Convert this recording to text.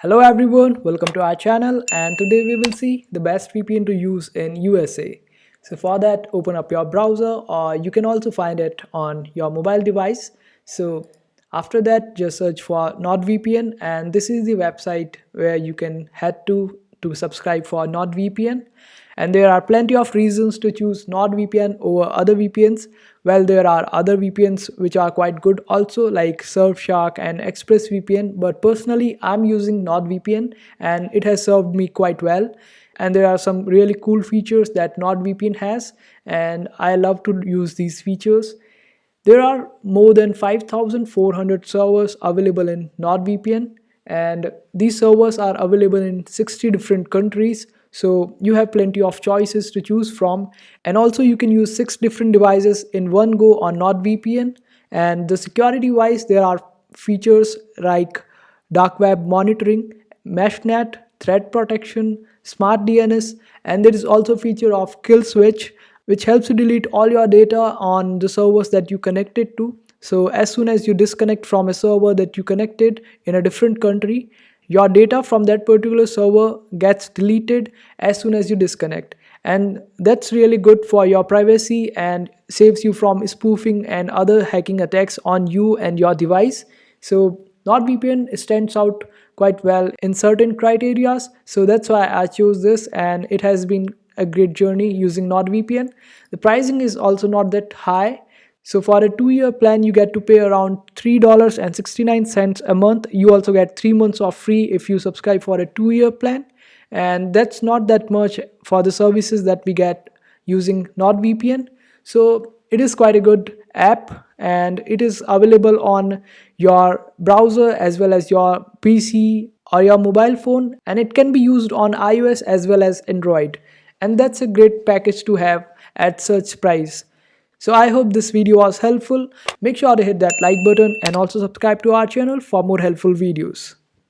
Hello everyone, welcome to our channel, and today we will see the best VPN to use in USA. So for that, open up your browser, or you can also find it on your mobile device. So after that, just search for NordVPN, and this is the website where you can head to subscribe for NordVPN. And there are plenty of reasons to choose NordVPN over other VPNs. Well, there are other VPNs which are quite good also, like Surfshark and ExpressVPN, but personally I'm using NordVPN and it has served me quite well. And there are some really cool features that NordVPN has, and I love to use these features. There are more than 5,400 servers available in NordVPN, and these servers are available in 60 different countries. So you have plenty of choices to choose from, and also you can use 6 different devices in one go on NordVPN. And the security wise, there are features like dark web monitoring, meshnet, threat protection, smart DNS, and there is also a feature of kill switch, which helps you delete all your data on the servers that you connected to. So as soon as you disconnect from a server that you connected in a different country, your data from that particular server gets deleted as soon as you disconnect. And that's really good for your privacy and saves you from spoofing and other hacking attacks on you and your device. So NordVPN stands out quite well in certain criterias. So that's why I chose this, and it has been a great journey using NordVPN. The pricing is also not that high. So for a 2-year plan, you get to pay around $3.69 a month. You also get 3 months of free if you subscribe for a 2-year plan. And that's not that much for the services that we get using NordVPN. So it is quite a good app, and it is available on your browser as well as your PC or your mobile phone, and it can be used on iOS as well as Android. And that's a great package to have at such price. So I hope this video was helpful. Make sure to hit that like button and also subscribe to our channel for more helpful videos.